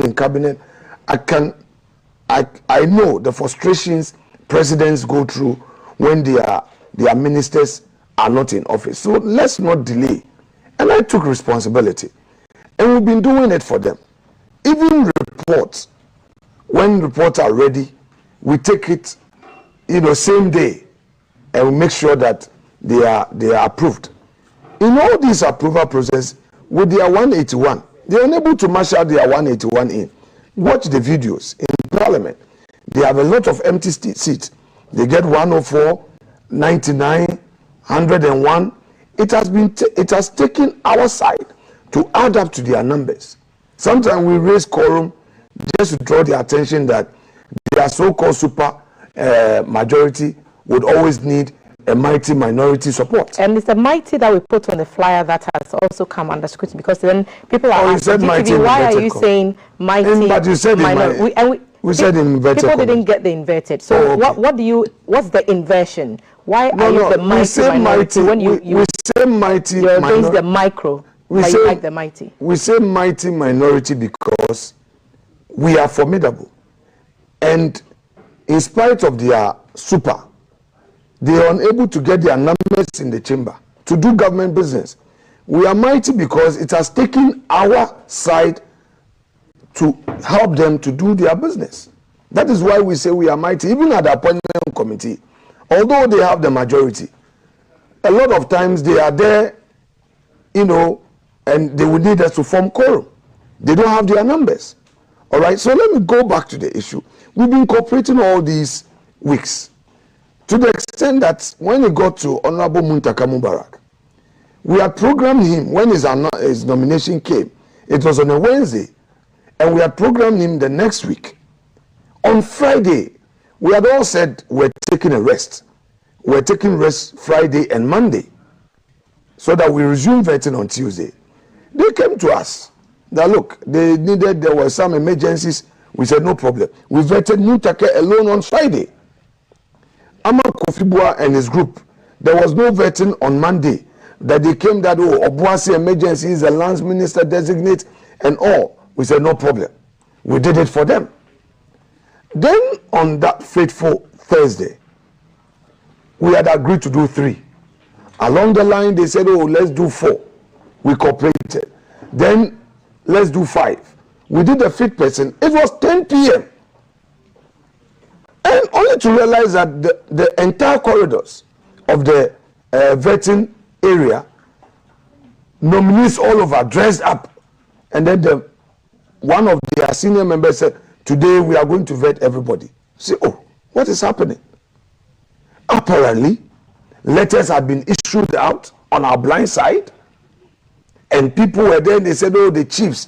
in cabinet, I know the frustrations presidents go through when their ministers are not in office. So let's not delay. And I took responsibility. And we've been doing it for them. Even reports, when reports are ready, we take it, same day, and we make sure that they are approved. In all this approval process, with their 181, they are unable to marshal their 181 in. Watch the videos in Parliament. They have a lot of empty seats. They get 104, 99, 101. It has taken our side to add up to their numbers. Sometimes we raise quorum just to draw the attention that their so-called super majority would always need a mighty minority support. And it's the mighty that we put on the flyer that has also come under scrutiny, because then people are asking, why are you saying mighty? But you said we said inverted. People didn't get the inverted. So what's the inversion? Why are you the mighty minority when you say mighty? You're against the micro. We say like the mighty. We say mighty minority because we are formidable, and in spite of their super, they are unable to get their numbers in the chamber to do government business. We are mighty because it has taken our side to help them to do their business. That is why we say we are mighty. Even at the appointment committee, although they have the majority, a lot of times they are there, and they will need us to form quorum. They don't have their numbers. All right, so let me go back to the issue. We've been cooperating all these weeks, to the extent that when he got to Honorable Muntaka Mubarak, we had programmed him when his nomination came. It was on a Wednesday, and we had programmed him the next week. On Friday, we had all said we're taking a rest. We're taking rest Friday and Monday, so that we resume vetting on Tuesday. They came to us that, look, there were some emergencies. We said, no problem. We vetted Muntaka alone on Friday. Ama Kofibua and his group, there was no vetting on Monday. That they came that, Obuasi emergency is the lands minister designate and all. We said, no problem. We did it for them. Then on that fateful Thursday, we had agreed to do 3. Along the line, they said, let's do 4. We cooperated. Then let's do 5. We did the 5th person. It was 10 p.m. And only to realize that the entire corridors of the vetting area, nominees all over dressed up. And then one of their senior members said, today we are going to vet everybody. Say, what is happening? Apparently, letters had been issued out on our blind side. And people were there and they said, the chiefs.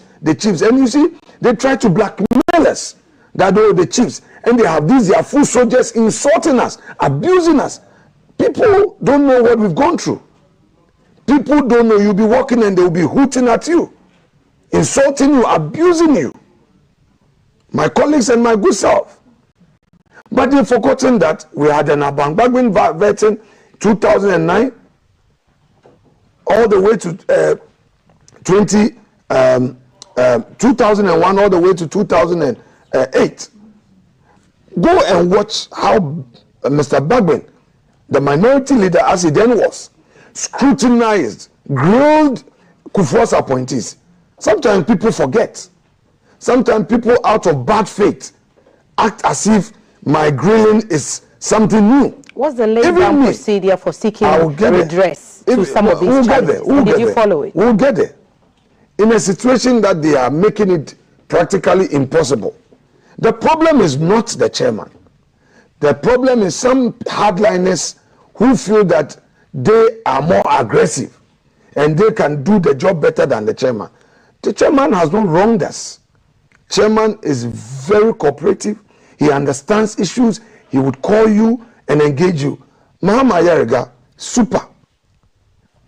And you see, they tried to blackmail us. That, the chiefs. And they have their full soldiers insulting us, abusing us. People don't know what we've gone through. People don't know. You'll be walking and they'll be hooting at you, insulting you, abusing you. My colleagues and my good self. But they've forgotten that we had an Abangbagwin vetting 2009 all the way to 2001 all the way to 2008. Go and watch how Mr. Bagwin, the minority leader as he then was, scrutinized, grilled Kufuor's appointees. Sometimes people forget. Sometimes people out of bad faith act as if my grilling is something new. What's the laid-down procedure for seeking redress to some of these challenges? Did you follow it? We'll get there. In a situation that they are making it practically impossible. The problem is not the chairman. The problem is some hardliners who feel that they are more aggressive and they can do the job better than the chairman. The chairman has not wronged us. Chairman is very cooperative. He understands issues. He would call you and engage you. Mahama Ayariga, super.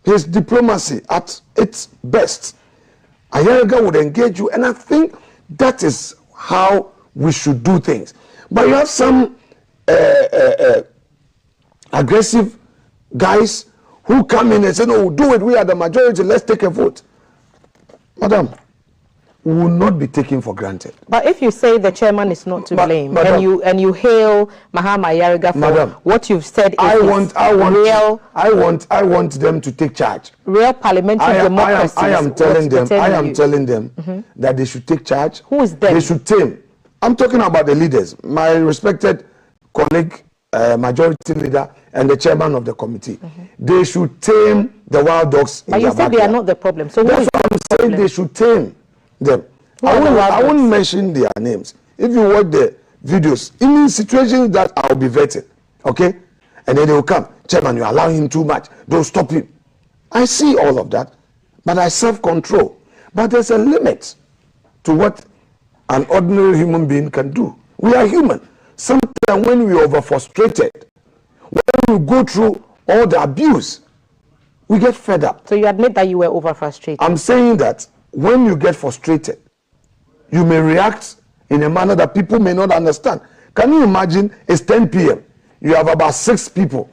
His diplomacy at its best. Ayariga would engage you, and I think that is how we should do things. But you have some aggressive guys who come in and say, no, do it, we are the majority, let's take a vote. Madam, will not be taken for granted. But if you say the chairman is not to blame, madam, and you hail Mahama Yariga for madam, what you've said, I want them to take charge. Real parliamentary democracy. I am telling them that they should take charge. Who is them? They should tame. I'm talking about the leaders. My respected colleague, majority leader, and the chairman of the committee. They should tame the wild dogs. But you said they are not the problem. So that's what I'm saying. They should tame them. I won't mention their names. If you watch the videos, in situations that I'll be vetting, okay, and then they will come, chairman, you allow him too much. Don't stop him. I see all of that, but I self-control. But there's a limit to what an ordinary human being can do. We are human. Sometimes when we are over-frustrated, when we go through all the abuse, we get fed up. So you admit that you were over-frustrated? I'm saying that when you get frustrated, you may react in a manner that people may not understand. Can you imagine it's 10 p.m. You have about 6 people,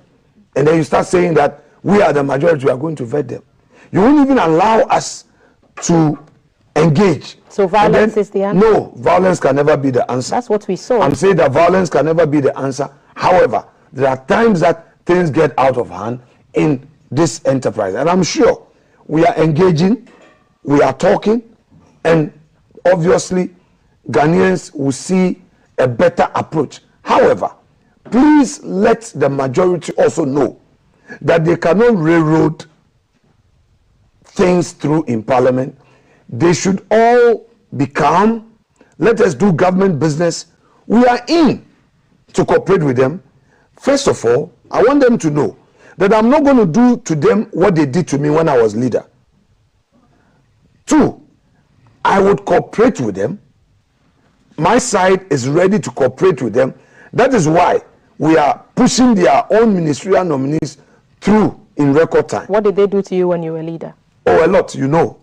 and then you start saying that we are the majority, we are going to vet them. You won't even allow us to engage. So violence is the answer? No, violence can never be the answer. That's what we saw. I'm saying that violence can never be the answer. However, there are times that things get out of hand in this enterprise. And I'm sure we are engaging, we are talking, and obviously Ghanaians will see a better approach. However, please let the majority also know that they cannot railroad things through in parliament. They should all be calm. Let us do government business. We are in to cooperate with them. First of all, I want them to know that I'm not going to do to them what they did to me when I was leader. 2, I would cooperate with them. My side is ready to cooperate with them. That is why we are pushing their own ministerial nominees through in record time. What did they do to you when you were leader? Oh, a lot, you know.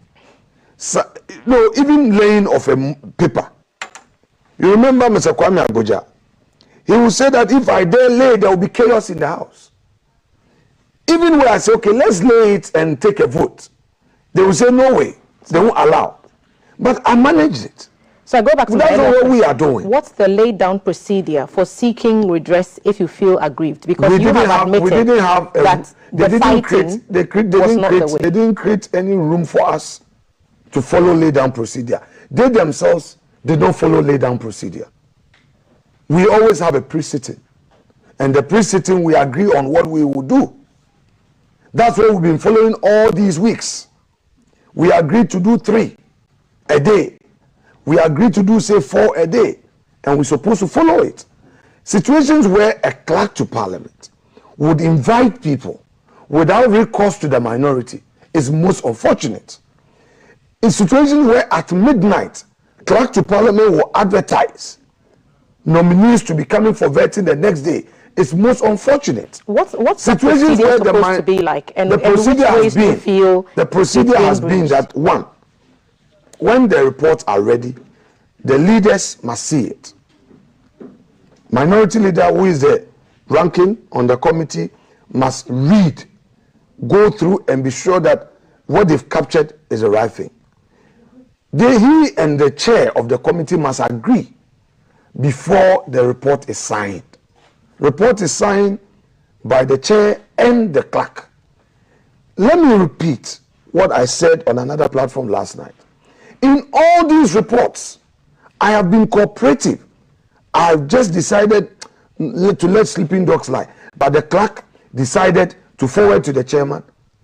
So, no, even laying of a paper. You remember Mr. Kwame Abuja? He will say that if I dare lay, there will be chaos in the house. Even when I say, okay, let's lay it and take a vote, they will say, no way, they won't allow. But I managed it. So I go back to that's not what we are doing. What's the laid down procedure for seeking redress if you feel aggrieved? Because you have admitted that they didn't create any room for us to follow lay down procedure. They themselves did not follow lay down procedure. We always have a pre-sitting. And the pre-sitting, we agree on what we will do. That's what we've been following all these weeks. We agreed to do 3 a day. We agreed to do, say, 4 a day. And we're supposed to follow it. Situations where a clerk to parliament would invite people without recourse to the minority is most unfortunate. In situations where at midnight, clerk to parliament will advertise nominees to be coming for vetting the next day, it's most unfortunate. What's situations where supposed to be like? And the procedure has been, that 1, when the reports are ready, the leaders must see it. Minority leader, who is the ranking on the committee, must read, go through, and be sure that what they've captured is the right thing. He and the chair of the committee must agree before the report is signed. Report is signed by the chair and the clerk. Let me repeat what I said on another platform last night. In all these reports, I have been cooperative. I've just decided to let sleeping dogs lie. But the clerk decided to forward to the chairman,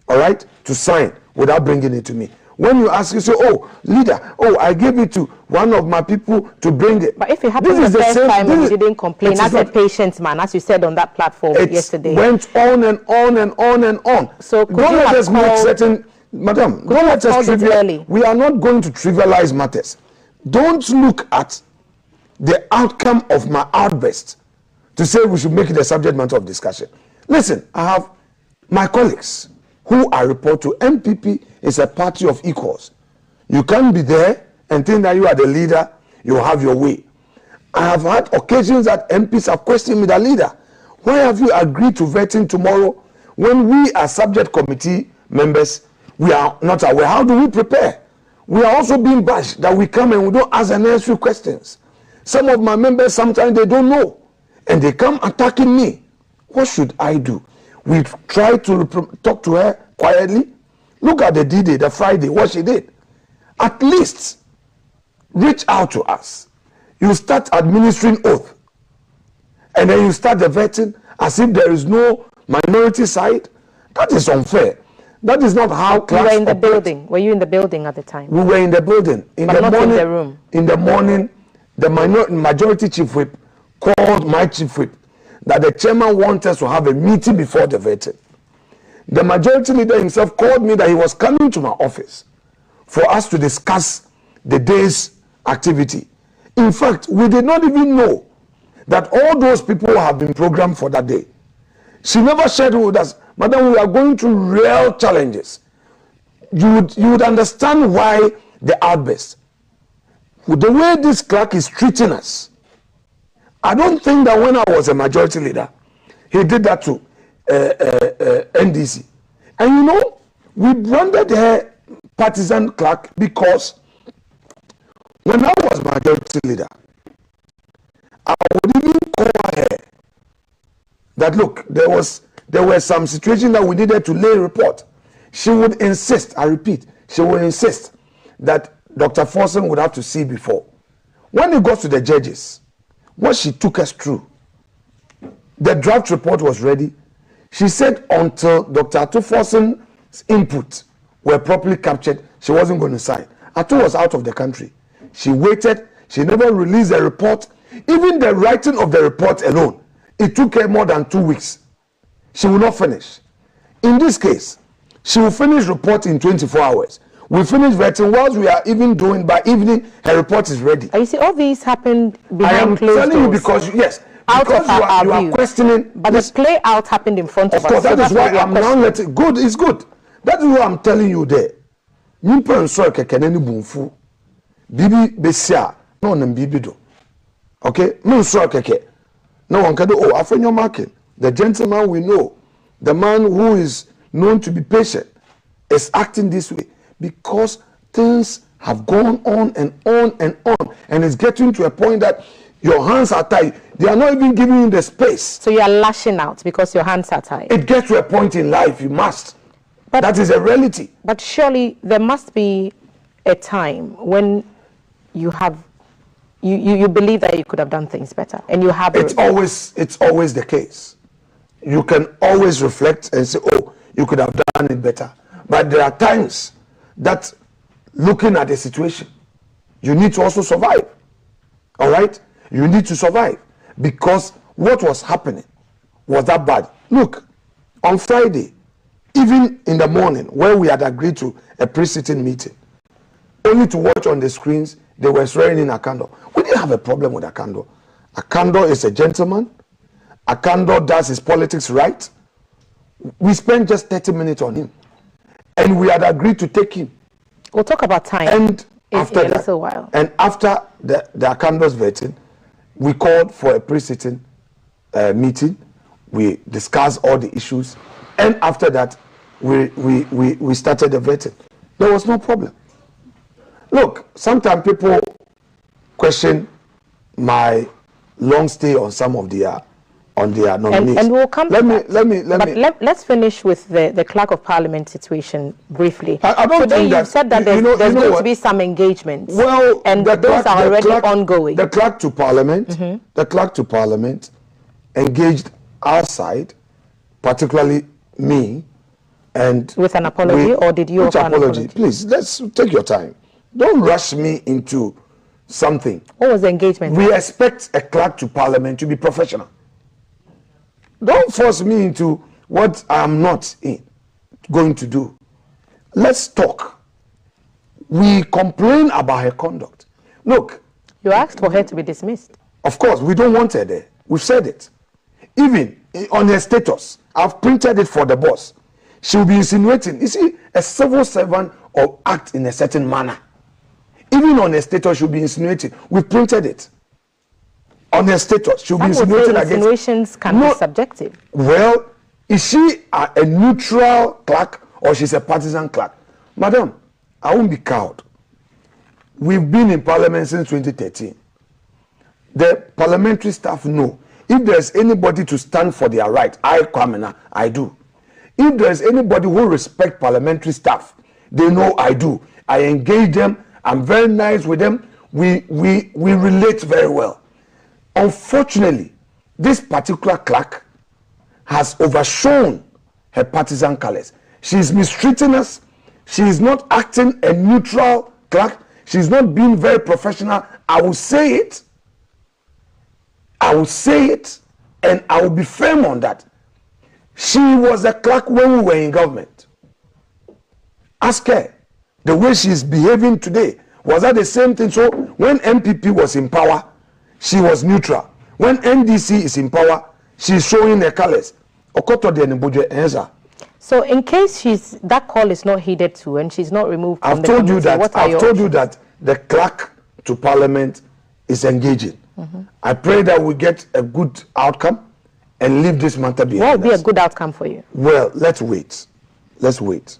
all right, to sign without bringing it to me. When you ask, you say, oh, leader, oh, I gave it to one of my people to bring it. But if it happened the first time and you didn't complain, as a patient man, as you said on that platform yesterday. It went on and on and on and on. So don't let us make certain, madam, don't let us trivialize. We are not going to trivialize matters. Don't look at the outcome of my outburst to say we should make it a subject matter of discussion. Listen, I have my colleagues who I report to. MPP is a party of equals. You can't be there and think that you are the leader, you have your way. I have had occasions that MPs have questioned me, the leader, why have you agreed to vetting tomorrow when we as subject committee members, we are not aware? How do we prepare? We are also being bashed that we come and we don't ask the necessary questions. Some of my members, sometimes they don't know. And they come attacking me. What should I do? We try to talk to her quietly. Look at the D-Day, the Friday, what she did. At least reach out to us. You start administering oath. And then you start the vetting as if there is no minority side. That is unfair. That is not how class You were in the operates. building. Were you in the building at the time? We were in the building. But not in the room. In the morning, the majority chief whip called my chief whip that the chairman wanted us to have a meeting before the vetting. The majority leader himself called me that he was coming to my office for us to discuss the day's activity. In fact, we did not even know that all those people have been programmed for that day. She never shared with us, Madam, we are going through real challenges. You would understand why the outburst. With the way this clerk is treating us, I don't think that when I was a majority leader, he did that to NDC. And you know, we branded her partisan clerk because when I was majority leader, I would even call her that, look, there were some situations that we needed to lay a report. She would insist, I repeat, she would insist that Dr. Forson would have to see before. When it got to the judges, what she took us through, the draft report was ready. She said until Dr. Forson's input were properly captured, she wasn't going to sign. Atu was out of the country. She waited. She never released the report. Even the writing of the report alone, it took her more than 2 weeks. She will not finish. In this case, she will finish report in 24 hours. We finish vetting whilst we are even doing, by evening, her report is ready. You see, all these happened behind closed doors. I am telling you because, yes, because you are questioning. But the play out happened in front of us. Of course, that is why I'm now letting, good, it's good. That is what I'm telling you there. Nimpa nso kekeneni bunfu. Bibi besia, no nem bibi do. Okay? No nso keke. No one can do, oh, Afenyo Markin, the gentleman we know, the man who is known to be patient, is acting this way because things have gone on and on and on, and it's getting to a point that your hands are tied. They are not even giving you the space. So you are lashing out because your hands are tied. It gets to a point in life you must. But that is a reality. But surely there must be a time when you have you believe that you could have done things better, and you have. It's always the case. You can always reflect and say, oh, you could have done it better. But there are times that, looking at the situation, you need to also survive. All right? You need to survive because what was happening was that bad. Look, on Friday, even in the morning, where we had agreed to a pre-sitting meeting, only to watch on the screens, they were swearing in Akando. We didn't have a problem with Akando. Akando is a gentleman. Akando does his politics right. We spent just 30 minutes on him. And we had agreed to take him. We'll talk about time and after in a little while. And after the Akando's vetting, we called for a pre-sitting meeting. We discussed all the issues. And after that, we started the vetting. There was no problem. Look, sometimes people question my long stay on some of their nominees. And we'll come let me. Let's finish with the clerk of parliament situation briefly. I don't Today think you said that there's going to be some engagements. Well, and those are already ongoing. The clerk to parliament, engaged our side, particularly me, and with an apology, or did you offer an apology? Please, let's take your time. Don't rush me into something. What was the engagement? We expect a clerk to parliament to be professional. Don't force me into what I am not going to do. Let's talk. We complain about her conduct. Look. You asked for her to be dismissed. Of course, we don't want her there. We've said it. Even on her status, I've printed it for the boss. She will be insinuating. You see, a civil servant will act in a certain manner. Even on her status, she'll be insinuating. We printed it. On her status, she'll be insinuating against. Insinuations can be subjective. Well, is she a neutral clerk or she's a partisan clerk? Madam, I won't be cowed. we've been in parliament since 2013. The parliamentary staff know if there's anybody to stand for their right, I do. If there's anybody who respect parliamentary staff, they know I do. I engage them. I'm very nice with them. We relate very well. Unfortunately, this particular clerk has overshown her partisan colors. She's mistreating us. She is not acting a neutral clerk. She's not being very professional. I will say it. I will say it, and I will be firm on that. She was a clerk when we were in government. Ask her. The way she's behaving today, was that the same thing? So when MPP was in power, she was neutral. When NDC is in power, she's showing her colors. So in case that call is not heeded to and she's not removed from I've told you that the clerk to parliament is engaging. I pray that we get a good outcome and leave this matter behind us. What would be a good outcome for you? Well, let's wait. Let's wait.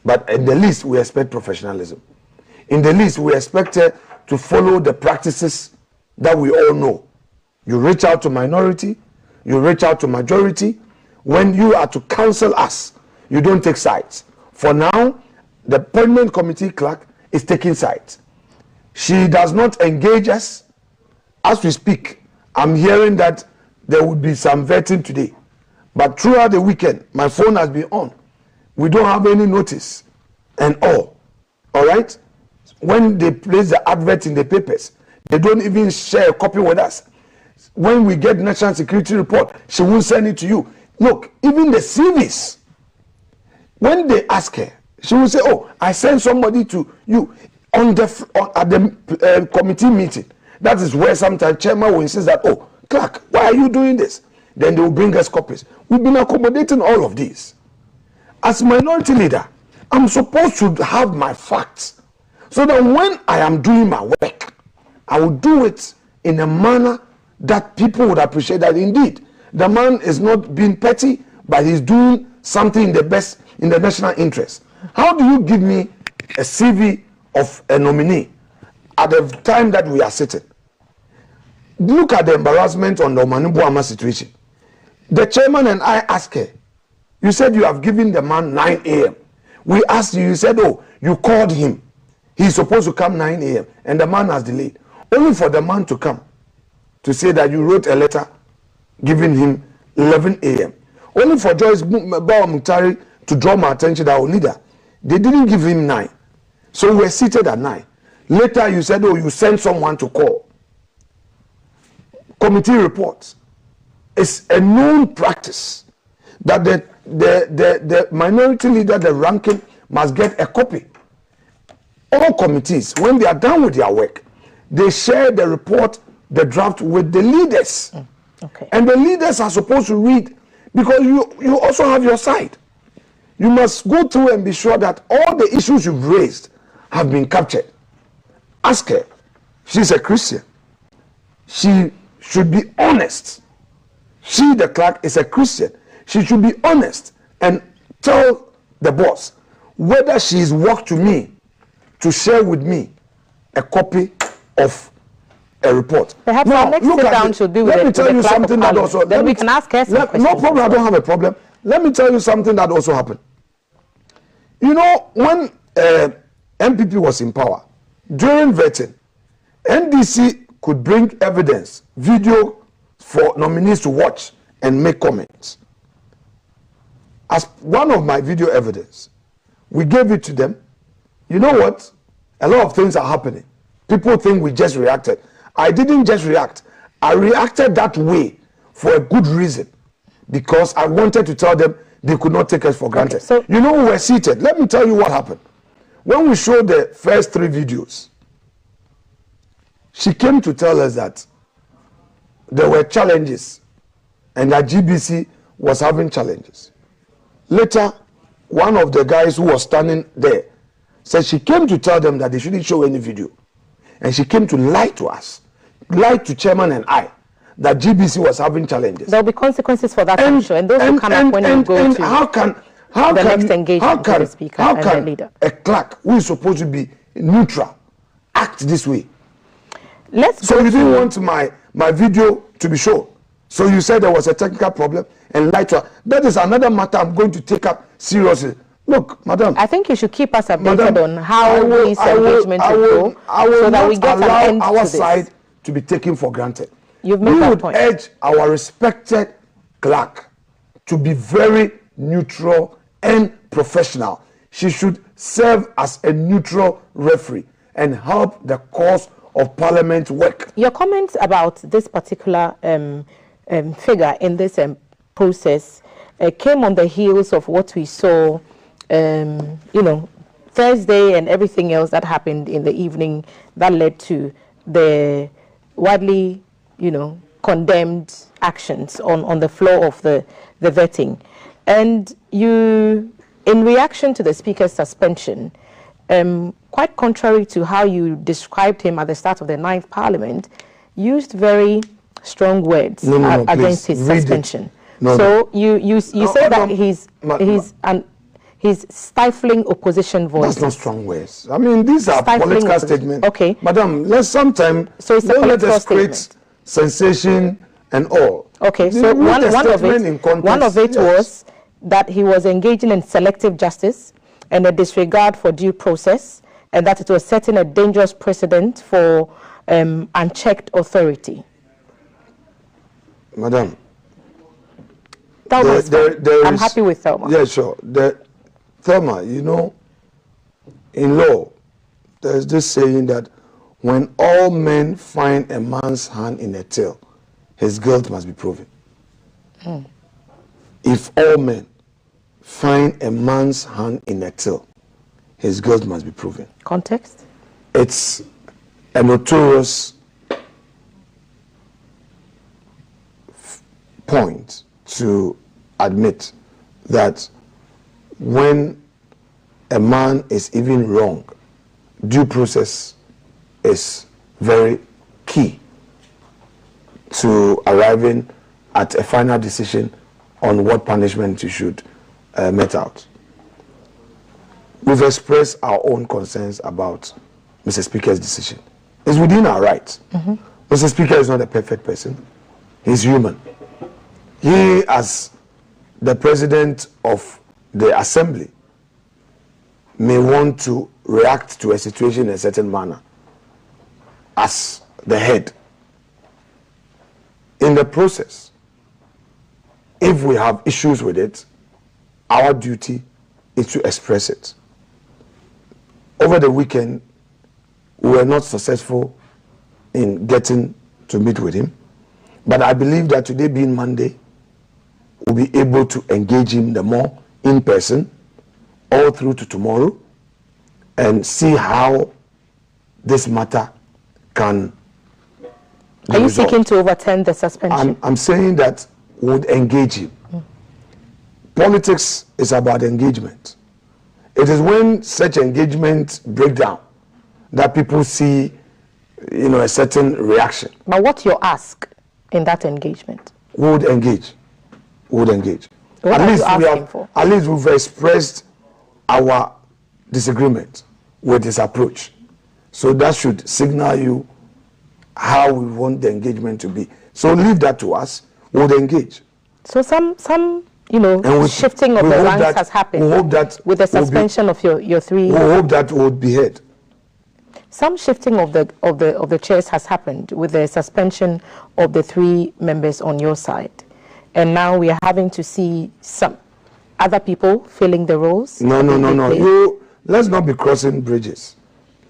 But in the least, we expect professionalism. In the least, we expect her to follow the practices that we all know. You reach out to minority, you reach out to majority. When you are to counsel us, you don't take sides. For now, the permanent committee clerk is taking sides. She does not engage us. As we speak, I'm hearing that there would be some vetting today. But throughout the weekend, my phone has been on. We don't have any notice and all right? When they place the advert in the papers, they don't even share a copy with us. When we get national security report, she won't send it to you. Look, even the CVs, when they ask her, she will say, oh, I sent somebody to you at the committee meeting. That is where sometimes chairman will insist that, oh, clerk, why are you doing this? Then they will bring us copies. We've been accommodating all of these. As minority leader, I'm supposed to have my facts so that when I am doing my work, I will do it in a manner that people would appreciate that indeed the man is not being petty, but he's doing something in the national interest. How do you give me a CV of a nominee at the time that we are sitting? Look at the embarrassment on the Omanibuama situation. The chairman and I asked her, you said you have given the man 9 a.m. We asked you, you said, oh, you called him. He's supposed to come 9 a.m. and the man has delayed. Only for the man to come to say that you wrote a letter giving him 11 a.m. Only for Joyce B0mbshell to draw my attention that our leader, they didn't give him 9. So we were seated at 9. Later you said, oh, you sent someone to call. Committee reports. It's a known practice that the minority leader, the ranking, must get a copy. All committees, when they are done with their work, they share the report, the draft with the leaders. Okay. And the leaders are supposed to read, because you also have your side. You must go through and be sure that all the issues you've raised have been captured. Ask her. She's a Christian. She should be honest. She, the clerk, is a Christian. She should be honest and tell the boss whether she's worked to me to share with me a copy of a report. Perhaps our next sit down should be with let me tell you something that also. Then we can ask her some questions. No problem, I don't have a problem. Let me tell you something that also happened. You know, when MPP was in power, during vetting, NDC could bring evidence, video for nominees to watch and make comments. As one of my video evidence, we gave it to them. You know what? A lot of things are happening. People think we just reacted. I didn't just react. I reacted that way for a good reason, because I wanted to tell them they could not take us for granted. Okay, so you know, we were seated. Let me tell you what happened. When we showed the first 3 videos, she came to tell us that there were challenges and that GBC was having challenges. Later, one of the guys who was standing there said she came to tell them that they shouldn't show any video. And she came to lie to us, lie to chairman and I, that GBC was having challenges. There will be consequences for that, I'm sure, and those will come up when you go to the next engagement with the speaker and the leader. A clerk who is supposed to be neutral act this way. So you didn't want my video to be shown. So you said there was a technical problem and lied to her. That is another matter I'm going to take up seriously. Look, madam. I think you should keep us updated on how this engagement will go, so that we get an end to this. Our side to be taken for granted. You've made that point. We would urge our respected clerk to be very neutral and professional. She should serve as a neutral referee and help the cause of Parliament work. Your comments about this particular figure in this process came on the heels of what we saw, Thursday and everything else that happened in the evening that led to the widely, condemned actions on the floor of the vetting. And you, in reaction to the Speaker's suspension, quite contrary to how you described him at the start of the 9th Parliament, used very strong words against his suspension. You say that he's stifling opposition voices. That's not strong words. I mean, these are political statements. Okay. Madam, let's sometimes don't let us create sensation and all. Okay, so one of it was that he was engaging in selective justice and a disregard for due process, and that it was setting a dangerous precedent for unchecked authority. Madam, I'm happy with Thelma. Yeah, sure. Thelma, in law, there's this saying that when all men find a man's hand in a till, his guilt must be proven. If all men find a man's hand in a till, his guilt must be proven. Context? It's a notorious point to admit that when a man is even wrong, due process is very key to arriving at a final decision on what punishment you should mete out. We've expressed our own concerns about Mr. Speaker's decision. It's within our rights. Mr. Speaker is not a perfect person. He's human. He, as the president of the assembly, may want to react to a situation in a certain manner as the head. In the process, if we have issues with it, our duty is to express it. Over the weekend, we were not successful in getting to meet with him, but I believe that today being Monday, we'll be able to engage him the more in person all through to tomorrow and see how this matter can be Are you resolved. seeking to overturn the suspension? I'm saying that we would engage him. Politics is about engagement. It is when such engagement break down that people see, a certain reaction. But what's your ask in that engagement? We would engage. What are you asking for? At least we've expressed our disagreement with his approach. So that should signal you how we want the engagement to be. So leave that to us. We would engage. So some shifting of the ranks has happened. We hope that with the suspension of your three. We hope that would be heard. Some shifting of the chairs has happened with the suspension of the 3 members on your side, and now we are having to see some other people filling the roles. No. Let's not be crossing bridges.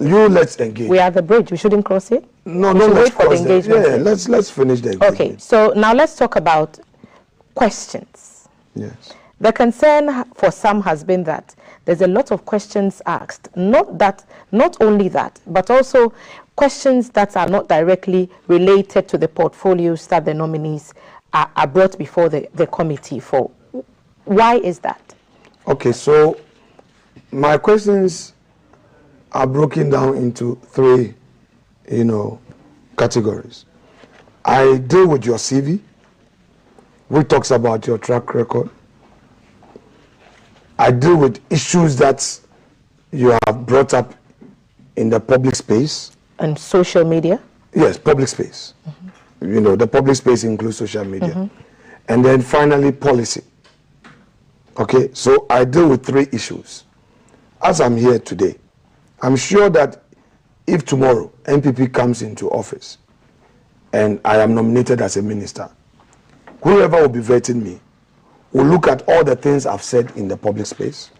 Let's engage. We are the bridge. We shouldn't cross it. No, let's wait for the engagement. Yeah, let's finish the engagement. Okay, so now let's talk about questions. Yes. The concern for some has been that there's a lot of questions asked. Not only that, but also questions that are not directly related to the portfolios that the nominees are brought before the committee for. Why is that? Okay, so my questions are broken down into 3, categories. I deal with your CV, which talks about your track record. I deal with issues that you have brought up in the public space. And social media? Yes, public space. You know, the public space includes social media. And then finally, policy. Okay, so I deal with 3 issues. As I'm here today, I'm sure that if tomorrow NPP comes into office and I am nominated as a minister, whoever will be vetting me will look at all the things I've said in the public space,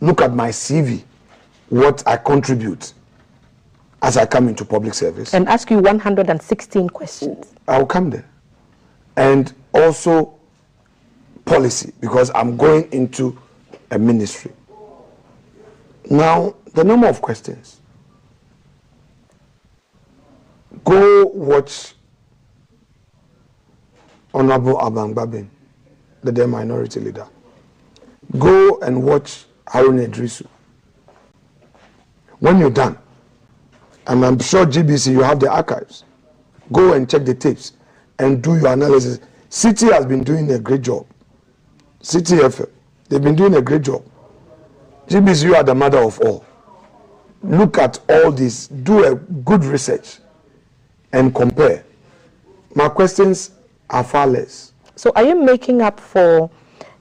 look at my CV, what I contribute as I come into public service. And ask you 116 questions. I'll come there. And also policy, because I'm going into a ministry. Now, the number of questions. Go watch Honorable Abangbabin, the then minority leader. Go and watch Harun Idrisu. When you're done, and I'm sure GBC, you have the archives. Go and check the tapes and do your analysis. City has been doing a great job. City FM, they've been doing a great job. GBC, you are the mother of all. Look at all this, do a good research and compare. My questions are far less. So are you making up for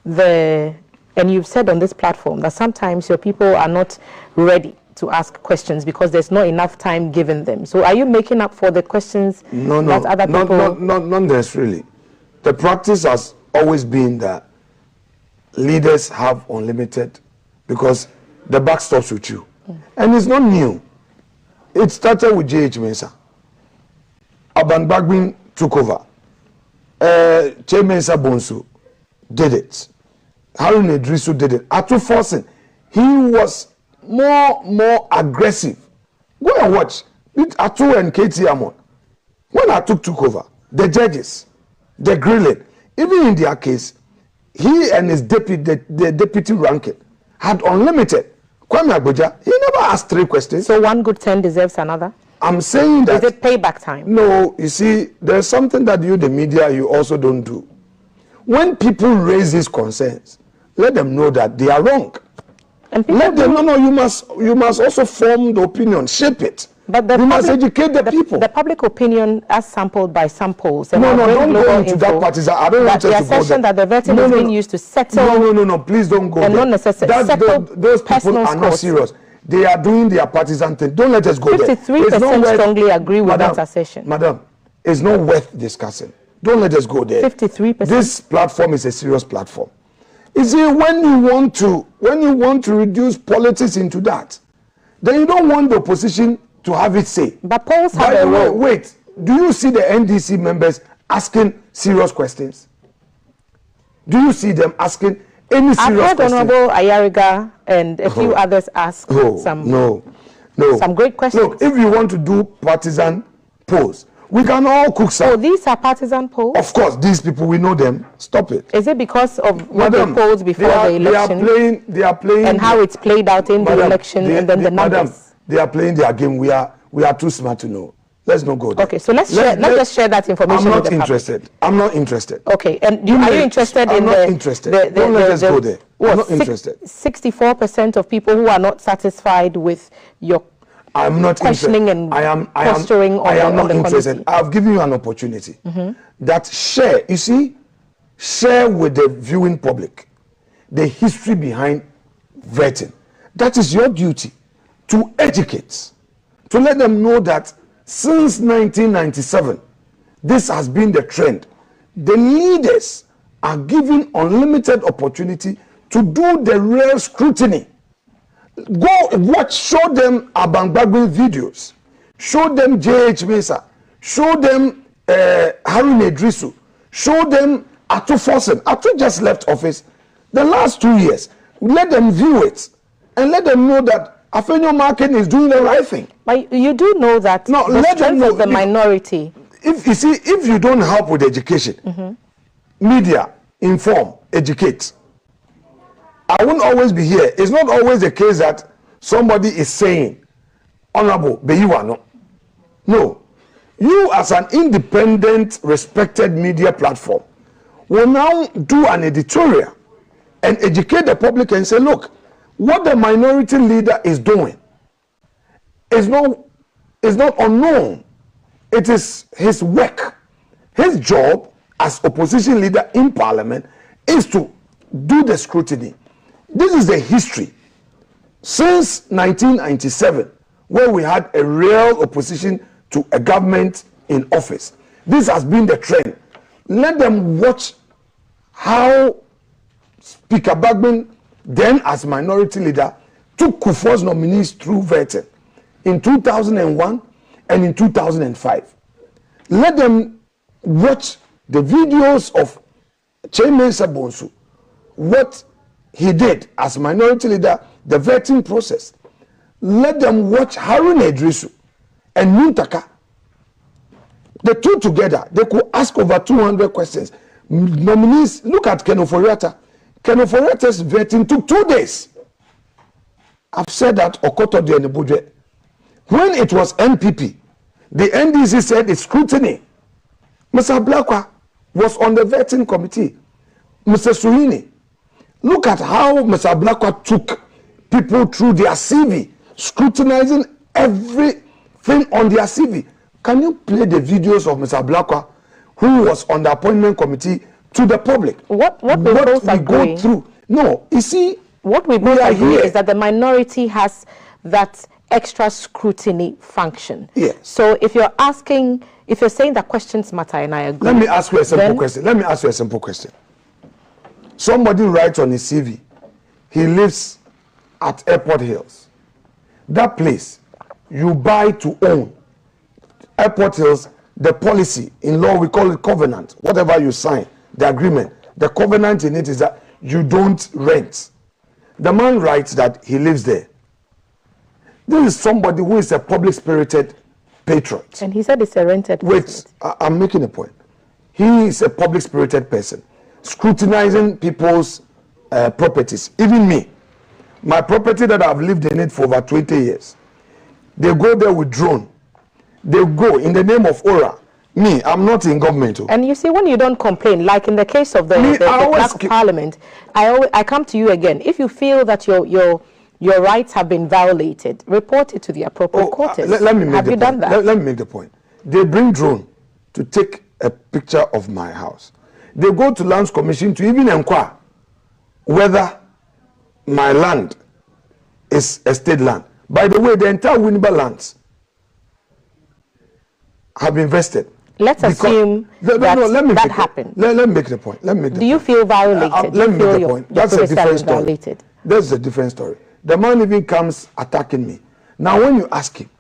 the, and you've said on this platform that sometimes your people are not ready to ask questions because there's not enough time given them. So are you making up for the questions that other people... Not necessarily. The practice has always been that leaders have unlimited, because the buck stops with you. And it's not new. It started with J.H. Mensah. Abangbabin took over. Che Mensah Bonsu did it. Harun Idrisu did it. Atu Forsen, he was more aggressive. Go and watch. Atu and KT Amon. When Atu took over, the judges, the grilling, even in their case, he and his deputy, the deputy ranking, had unlimited. Kwame Agboja, he never asked 3 questions. So one good turn deserves another? I'm saying that... Is it payback time? No, you see, there's something that you, the media, you also don't do. When people raise these concerns, let them know that they are wrong. And let them know, you must also form the opinion, shape it. But you must educate the people. The public opinion, as sampled by some polls, no, don't go into that partisan. I don't want to go there. The assertion that the vetting is being used to settle. No, please don't go and there. Not necessarily. Those people are not serious. They are doing their partisan thing. Don't let us go there. 53% strongly agree with that assertion. Madam, it's not worth discussing. Don't let us go there. 53%. This platform is a serious platform. You see, when you want to reduce politics into that, then you don't want the opposition to have it say. But polls have a role. Wait, do you see the NDC members asking serious questions? Do you see them asking any serious questions? I've heard Honorable Ayariga and a few others ask some great questions. Look, if you want to do partisan polls, we can all cook some. Oh, these are partisan polls? Of course, these people, we know them. Stop it. Is it because of what they polled before the election? They are playing. And how it's played out in the election and then the numbers? Madam, they are playing their game. We are too smart to know. Let's not go there. Okay, so let's just share that information. I'm not interested. I'm not interested. Okay, and are you interested in I'm not interested. Don't let us go there. I'm not interested. 64% of people who are not satisfied with your questioning and posturing on the committee. I am not interested. I've given you an opportunity. That share with the viewing public the history behind vetting. That is your duty, to educate, to let them know that since 1997, this has been the trend. The leaders are given unlimited opportunity to do the real scrutiny. Go watch, show them Abangbabin videos, show them J.H. Mensah, show them Harun Idrisu, show them Atu Forsen. Atu just left office the last 2 years. Let them view it and let them know that Afenyo Markin is doing the right thing. But you do know that the strength of the minority. If you don't help with education, media, inform, educate, I won't always be here. It's not always the case that somebody is saying, Honorable, Beyiwano. No. You as an independent, respected media platform will now do an editorial and educate the public and say, look, what the minority leader is doing is not unknown. It is his work. His job as opposition leader in parliament is to do the scrutiny. This is the history. Since 1997, where we had a real opposition to a government in office, this has been the trend. Let them watch how Speaker Bagman, then as minority leader, took Kufuor's nominees through vetting in 2001 and in 2005. Let them watch the videos of Chairman Sabonsu, what he did as minority leader, the vetting process. Let them watch Harun Idrisu and Muntaka. The two together, they could ask over 200 questions. Nominees, look at Ken Oforiatta. Ken Oforiatta's vetting took 2 days. I've said that Okoto de Enebuje. When it was NPP, the NDC said it's scrutiny. Mr. Blakwa was on the vetting committee. Mr. Suhini, look at how Mr. Blakwa took people through their CV, scrutinizing everything on their CV. Can you play the videos of Mr. Blakwa, who was on the appointment committee, to the public? What we both agree. Go through? No, you see, what we both agree is that the minority has that extra scrutiny function. Yes. So if you're saying that questions matter, and I agree. Let me ask you a simple question. Let me ask you a simple question. Somebody writes on his CV, he lives at Airport Hills. That place, you buy to own. Airport Hills, the policy, in law we call it covenant. Whatever you sign, the agreement, the covenant in it is that you don't rent. The man writes that he lives there. This is somebody who is a public-spirited patriot. And he said it's a rented place. Wait, I'm making a point. He is a public-spirited person, scrutinizing people's properties. Even me, my property that I've lived in it for over 20 years. They go there with drone. They go in the name of Ora. Me, I'm not in government. And you see, when you don't complain, like in the case of the clerk of parliament, I come to you again. If you feel that your rights have been violated, report it to the appropriate quarters. Let me make have you done that? Let me make the point. They bring drone to take a picture of my house. They go to Lands Commission to even inquire whether my land is a state land. By the way, the entire Winneba lands have been vested. Let's assume that happened. Let me make the point. Do you feel violated? Let me make the point. That's a different story. Violated? That's a different story. The man even comes attacking me. Now, when you ask him,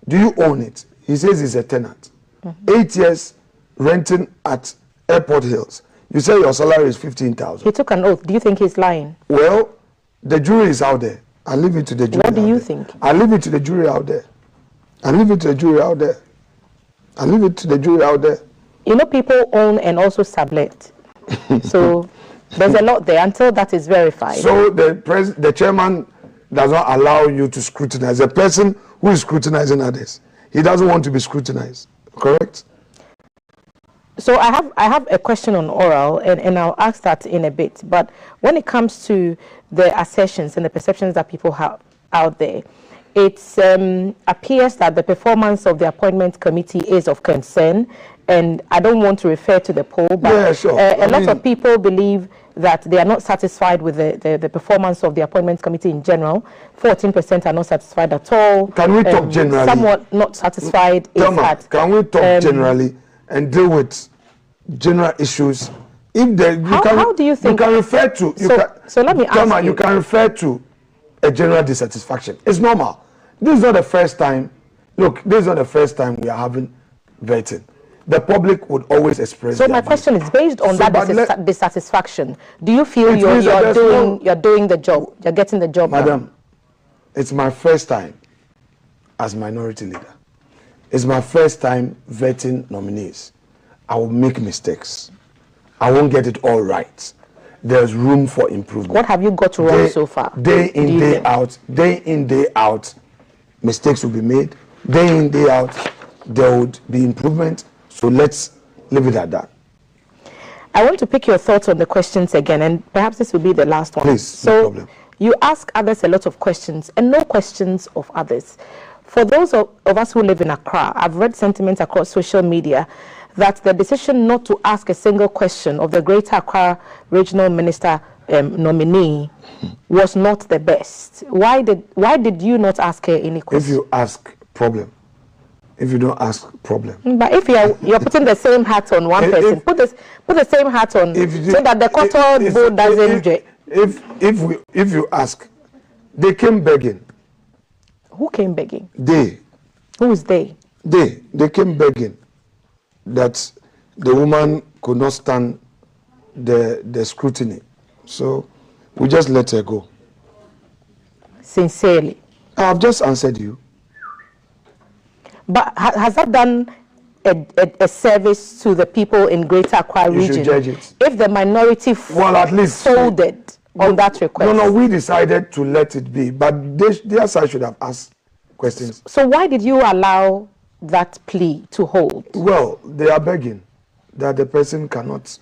do you own it? He says he's a tenant. 8 years renting at Airport Hills. You say your salary is 15,000. He took an oath. Do you think he's lying? Well, the jury is out there. I leave it to the jury. What do you think? I leave it to the jury out there. I leave it to the jury out there. I leave it to the jury out there. You know, people own and also sublet. So there's a lot there until that is verified. So the chairman does not allow you to scrutinize. A person who is scrutinizing others, he doesn't want to be scrutinized. Correct? So I have a question on oral, and I'll ask that in a bit. But when it comes to the assertions and the perceptions that people have out there, it appears that the performance of the appointment committee is of concern, and I don't want to refer to the poll, but yeah, sure. A lot of people believe that they are not satisfied with the performance of the appointment committee in general. 14% are not satisfied at all. Can we talk generally? Somewhat not satisfied. Can we talk generally and deal with general issues? How do you think? You can refer to. So let me ask you. You can refer to a general dissatisfaction. It's normal. This is not the first time. Look, this is not the first time we are having vetting. The public would always express. So my question is based on that dissatisfaction. Do you feel you're doing the job? You're getting the job done? Madam, it's my first time as minority leader. It's my first time vetting nominees. I will make mistakes. I won't get it all right. There's room for improvement. What have you got wrong so far? Day in, day out, mistakes will be made. Day in, day out, there would be improvement. So let's leave it at that. I want to pick your thoughts on the questions again, and perhaps this will be the last one. Please, so, no problem. you ask others a lot of questions and no questions of others. For those of us who live in Accra, I've read sentiments across social media that the decision not to ask a single question of the Greater Accra Regional Minister nominee was not the best. Why did you not ask her any questions? If you ask, problem. If you don't ask, problem. But if you're putting the same hat on one person, put the same hat on so that the quarter board doesn't. If you ask, they came begging. Who came begging? They. Who is they? They came begging that the woman could not stand the scrutiny. So we just let her go. Sincerely. I've just answered you. But has that done a service to the people in Greater Accra region? You should judge it. If the minority at least folded on that request. No, we decided to let it be, but their side should have asked questions. So why did you allow that plea to hold? Well, they are begging that the person cannot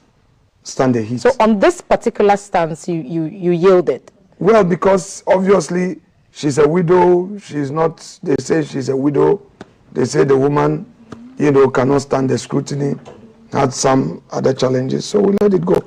stand the heat. So on this particular stance, you yielded? Well, because obviously she's a widow. She's not, they say she's a widow. They say the woman, cannot stand the scrutiny, had some other challenges, so we let it go.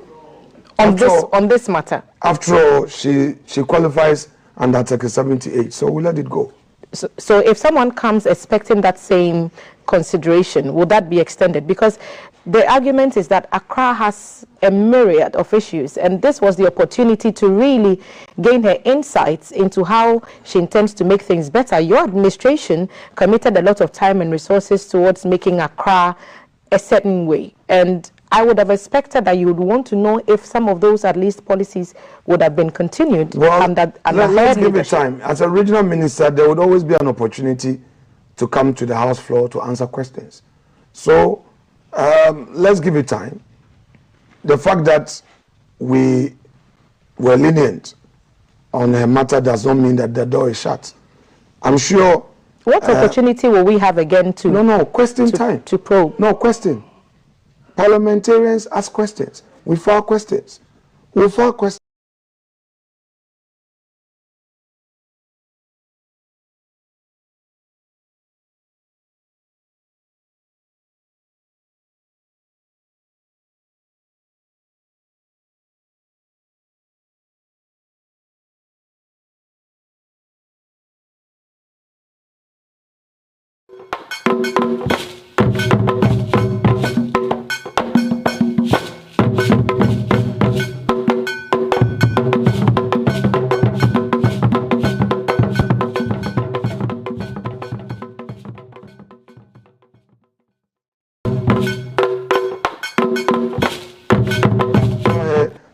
On this matter? After all, she qualifies under Article 78, so we let it go. So if someone comes expecting that same consideration, would that be extended? Because the argument is that Accra has a myriad of issues, and this was the opportunity to really gain her insights into how she intends to make things better. Your administration committed a lot of time and resources towards making Accra a certain way, and I would have expected that you would want to know if some of those, at least, policies would have been continued. Well, let's give it time. As a regional minister, there would always be an opportunity to come to the House floor to answer questions. So let's give it time. The fact that we were lenient on a matter does not mean that the door is shut. I'm sure. What opportunity will we have again to? No, question time. To probe. No, question. Parliamentarians ask questions. We file questions. We file questions.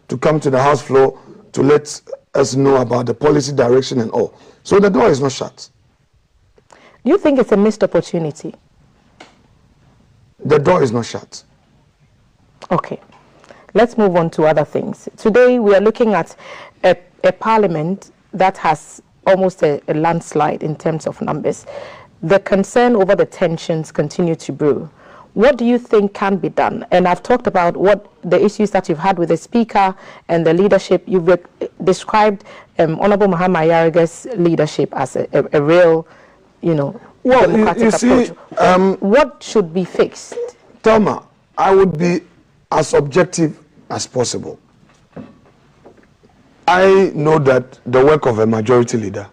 To come to the House floor to let us know about the policy direction and all. So the door is not shut. Do you think it's a missed opportunity? The door is not shut. Okay. Let's move on to other things. Today we are looking at a parliament that has almost a landslide in terms of numbers. The concern over the tensions continue to brew. What do you think can be done? And I've talked about what the issues that you've had with the Speaker and the leadership. You've described Honorable Muhammad Yaraga's leadership as a real, democratic approach. What should be fixed? Thelma, I would be as objective as possible. I know that the work of a majority leader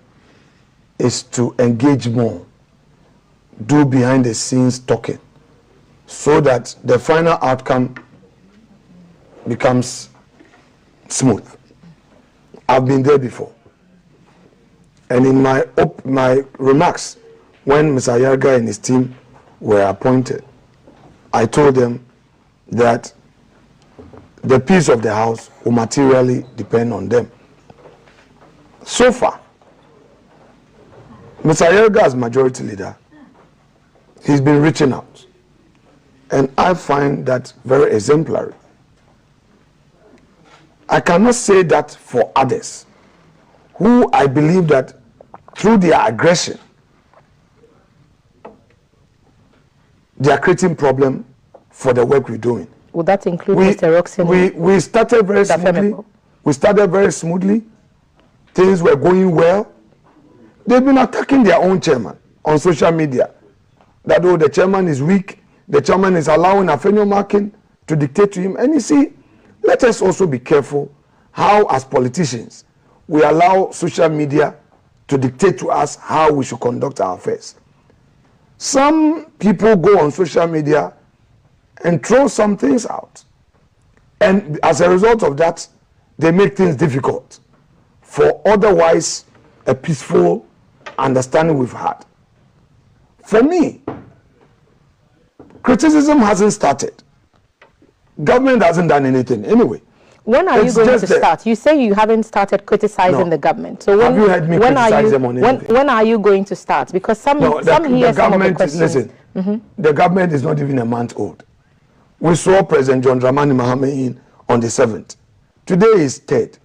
is to engage more, do behind the scenes talking, so that the final outcome becomes smooth. I've been there before. And in my remarks, when Mr. Yaraga and his team were appointed, I told them that the peace of the House will materially depend on them. So far, Mr. Yaraga as majority leader, he's been reaching out. And I find that very exemplary. I cannot say that for others, who I believe that through their aggression, they are creating problem for the work we're doing. Would that include Mr. Roxon? We started very smoothly. We started very smoothly. things were going well, they've been attacking their own chairman on social media. That, oh, the chairman is weak, the chairman is allowing Afenyo Markin to dictate to him. And you see, let us also be careful how, as politicians, we allow social media to dictate to us how we should conduct our affairs. Some people go on social media and throw some things out. And as a result of that, they make things difficult for otherwise a peaceful understanding we've had. For me, criticism hasn't started. Government hasn't done anything anyway. When are you going to start? You say you haven't started criticizing the government. So when, have you heard me criticize them on anything? When are you going to start? Because some hear some of the questions. Listen, the government is not even a month old. We saw President John Dramani Mahama on the 7th. Today is 3rd.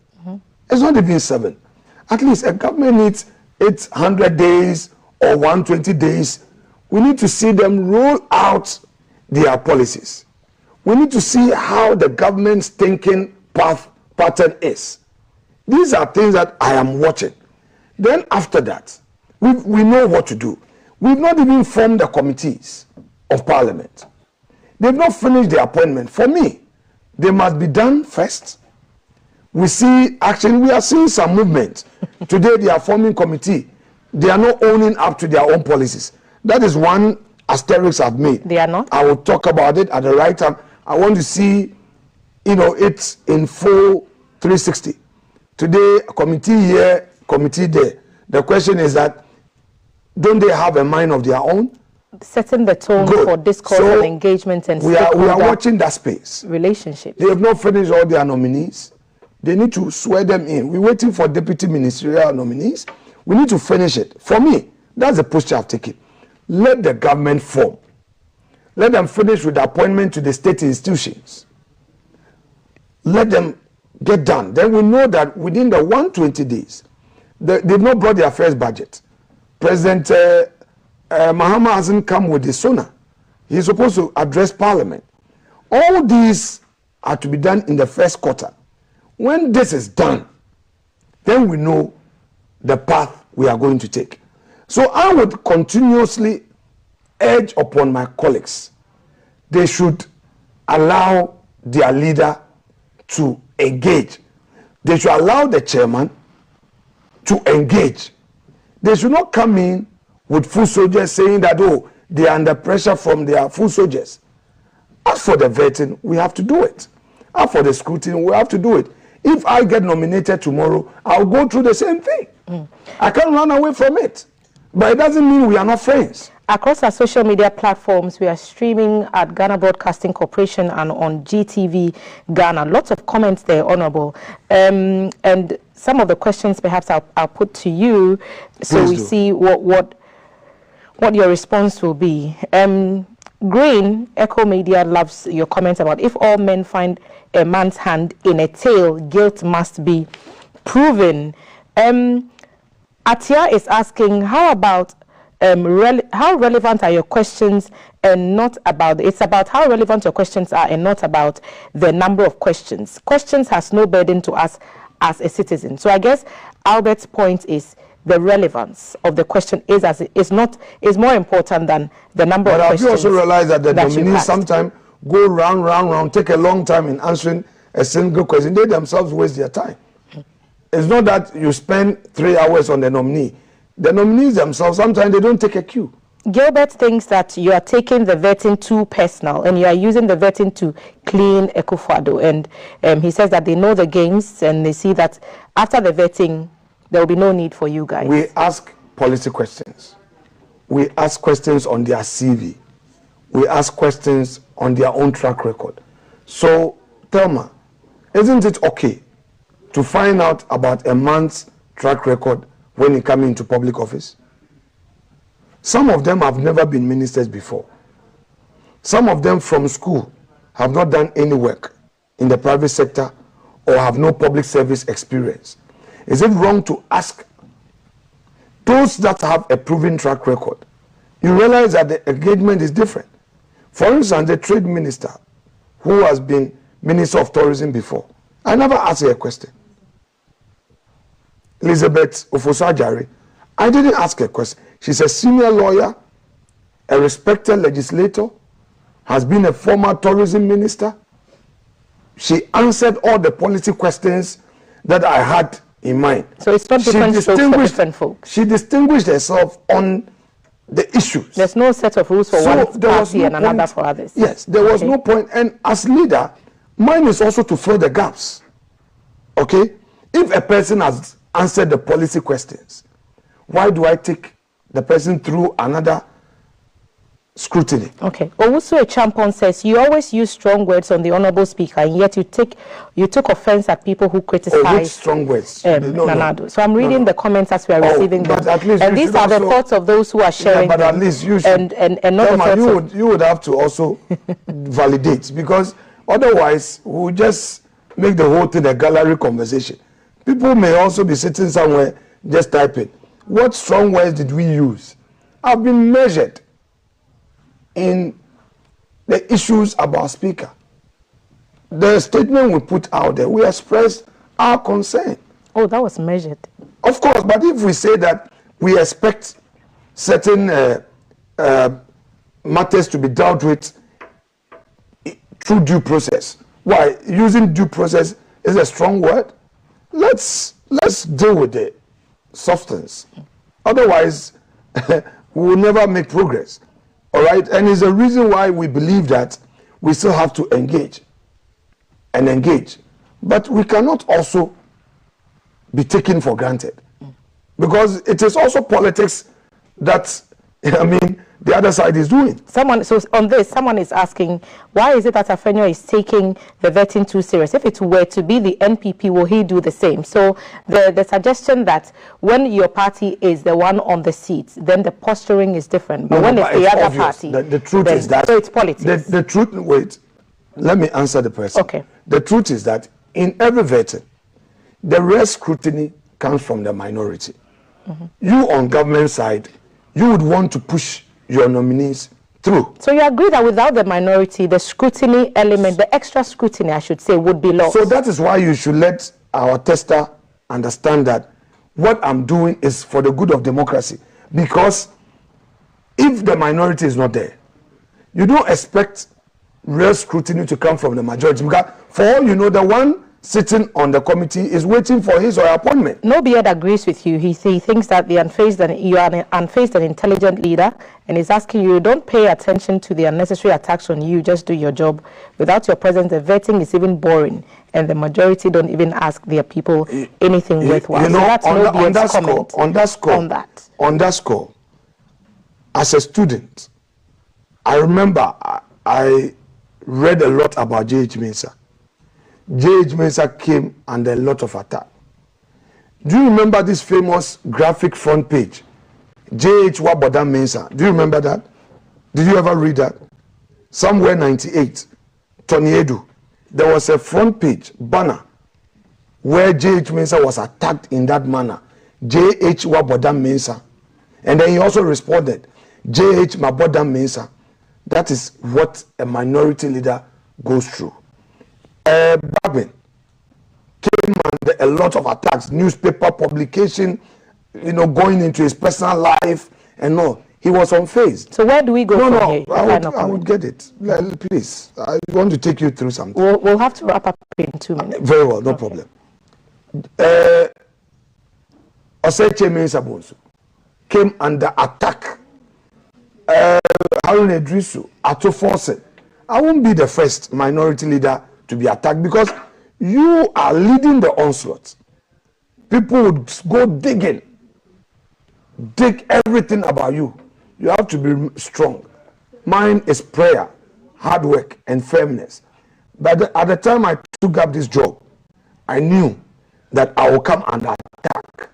It's not even 7. At least a government needs 800 days or 120 days. We need to see them roll out their policies. We need to see how the government's thinking pattern is. These are things that I am watching. Then after that, we know what to do. We've not even formed the committees of parliament. They've not finished the appointment. For me, they must be done first. We see action. We are seeing some movement. Today they are forming committee. They are not owning up to their own policies. That is one asterisk I've made. They are not? I will talk about it at the right time. I want to see, it's in full 360. Today, committee here, committee there. The question is that, don't they have a mind of their own? Setting the tone for discourse and engagement and we are watching that space. Relationships. They have not finished all their nominees. They need to swear them in. We're waiting for deputy ministerial nominees. We need to finish it. For me, that's the posture I've taken. Let the government form. Let them finish with the appointment to the state institutions. Let them get done. Then we know that within the 120 days, they've not brought their first budget. President Mahama hasn't come with the SONA. He's supposed to address Parliament. All these are to be done in the first quarter. When this is done, then we know the path we are going to take. So I would continuously urge upon my colleagues, they should allow their leader to engage. They should allow the chairman to engage. They should not come in with full soldiers saying that, oh, they are under pressure from their full soldiers. As for the vetting, we have to do it. As for the scrutiny, we have to do it. If I get nominated tomorrow, I'll go through the same thing. I can't run away from it. But it doesn't mean we are not friends. Across our social media platforms, we are streaming at Ghana Broadcasting Corporation and on GTV Ghana. Lots of comments there, Honorable. And some of the questions perhaps I'll put to you so we see what your response will be. Green, Echo Media loves your comments about if all men find a man's hand in a tail, guilt must be proven. Atia is asking, how about how relevant are your questions and not about, it's about how relevant your questions are and not about the number of questions. Questions has no burden to us as a citizen. So I guess Albert's point is the relevance of the question is more important than the number of questions. But have you also realized that the nominees sometimes go round, take a long time in answering a single question? They themselves waste their time. It's not that you spend 3 hours on the nominee. The nominees themselves, sometimes they don't take a cue. Gilbert thinks that you are taking the vetting too personal and you are using the vetting to clean Ekufuado. And he says that they know the games and they see that after the vetting, there will be no need for you guys. We ask policy questions. We ask questions on their CV. We ask questions on their own track record. So, Thelma, isn't it okay to find out about a man's track record when he comes into public office? Some of them have never been ministers before. Some of them from school have not done any work in the private sector or have no public service experience. Is it wrong to ask those that have a proven track record? You realize that the engagement is different. For instance, the trade minister who has been Minister of Tourism before, I never asked her a question. Elizabeth Ofosajari, I didn't ask her a question. She's a senior lawyer, a respected legislator, has been a former tourism minister. She answered all the policy questions that I had in mind. So it's not different strokes for different folks. She distinguished herself on the issues. There's no set of rules for one party and another for others. Yes, there was no point. And as leader, mine is also to fill the gaps. Okay? If a person has answered the policy questions, why do I take the person through another scrutiny? Okay. Owusu Echampon says you always use strong words on the honourable speaker, and yet you took offence at people who criticize. Oh, which strong words? Nanado. So I'm reading the comments as we are receiving them, but at least and these are the thoughts of those who are sharing. Yeah, but at least you should. And not the thoughts you would have to also validate, because otherwise we'll just make the whole thing a gallery conversation. People may also be sitting somewhere just typing. What strong words did we use? I've been measured in the issues about speaker. The statement we put out there, we expressed our concern. Oh, that was measured. Of course, but if we say that we expect certain matters to be dealt with through due process, why using due process is a strong word? Let's deal with the substance. Otherwise, we will never make progress. All right, and it's a reason why we believe that we still have to engage and engage, but we cannot also be taken for granted, because it is also politics that, I mean, the other side is doing. So on this, someone is asking, why is it that Afenyo is taking the vetting too serious? If it were to be the NPP, will he do the same? So the suggestion that when your party is the one on the seat, then the posturing is different. But when it's the other obvious. party, the truth is that, so it's politics. The truth, wait, let me answer the person. Okay. The truth is that in every vetting, the real scrutiny comes from the minority. You on government side, you would want to push your nominees through. So you agree that without the minority, the scrutiny element, the extra scrutiny, I should say, would be lost. So that is why you should let our tester understand that what I'm doing is for the good of democracy. Because if the minority is not there, you don't expect real scrutiny to come from the majority. Because for all you know, the one sitting on the committee is waiting for his or her appointment. No beard agrees with you. He thinks that you are an unfazed and intelligent leader, and he's asking you, don't pay attention to the unnecessary attacks on you, just do your job. Without your presence, the vetting is even boring, and the majority don't even ask their people anything worthwhile. You know, so that's on that score, as a student, I remember I read a lot about J.H. Mensah. J.H. Mensah came under a lot of attack. Do you remember this famous graphic front page? J.H. Waboda Mensah. Do you remember that? Did you ever read that? Somewhere 98, Tony Edu, there was a front page banner where J.H. Mensah was attacked in that manner. J.H. Waboda Mensah. And then he also responded, J.H. Maboda Mensah. That is what a minority leader goes through. Babin came under a lot of attacks, newspaper publication, you know, going into his personal life and all. He was unfazed. So where do we go from here? I would get it. Please, I want to take you through something. We'll have to wrap up in 2 minutes. Very well, no problem. Oseche Mensah came under attack. Harun Idrisu, Ato Forsen. I won't be the first minority leader to be attacked, because you are leading the onslaught. People would go dig everything about you. You have to be strong. Mine is prayer, hard work, and firmness. But at the time I took up this job, I knew that I will come under attack.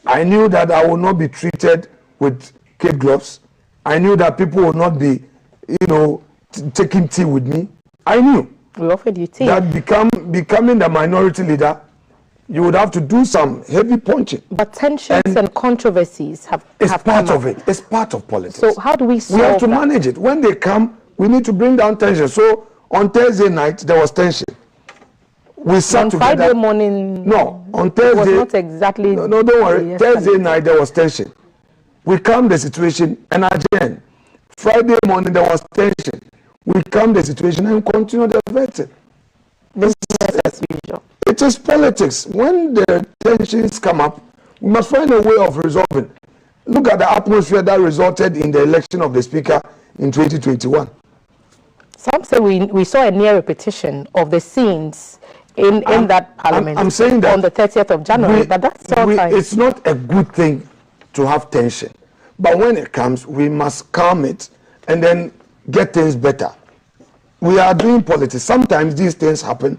I knew that I will not be treated with kid gloves. I knew that people will not be, you know, taking tea with me. I knew. We offered you tea. That becoming the minority leader, you would have to do some heavy punching. But tensions and controversies have part of it. It's part of politics. So how do we solve We have to that? manage it. When they come, we need to bring down tension. So on Thursday night, there was tension. we sat on together. Friday morning. No, on Thursday. It was not exactly. No, don't worry. Thursday night there was tension. We calmed the situation, and again, Friday morning there was tension. We calmed the situation and continued the vetting. Business as usual. It is politics. When the tensions come up, we must find a way of resolving. Look at the atmosphere that resulted in the election of the speaker in 2021. Some say we saw a near repetition of the scenes in that parliament. I'm saying that on the 30th of January, but that's all time. It's not a good thing to have tension, but when it comes, we must calm it and then get things better. We are doing politics. Sometimes these things happen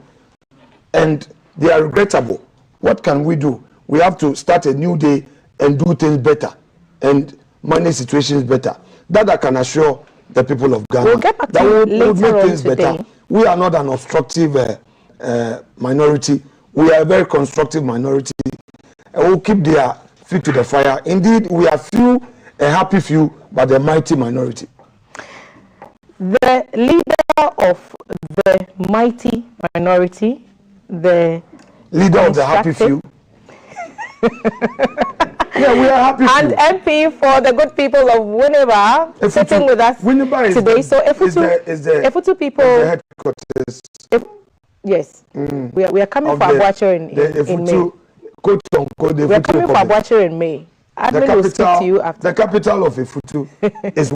and they are regrettable. What can we do? We have to start a new day and do things better and manage situations better. That I can assure the people of Ghana. We'll get back to that later make on things today. better. We are not an obstructive minority. We are a very constructive minority. We'll keep their feet to the fire. Indeed, we are few, a happy few, but a mighty minority. The leader of the mighty minority, the leader of the happy few. Yeah, we are happy and MP for the good people of Winneba sitting with us today. So Efutu people, is the headquarters. Yes, we are coming for Abuacher in May. We are coming for Abuacher in May. Admin will speak to you after. The capital of Efutu is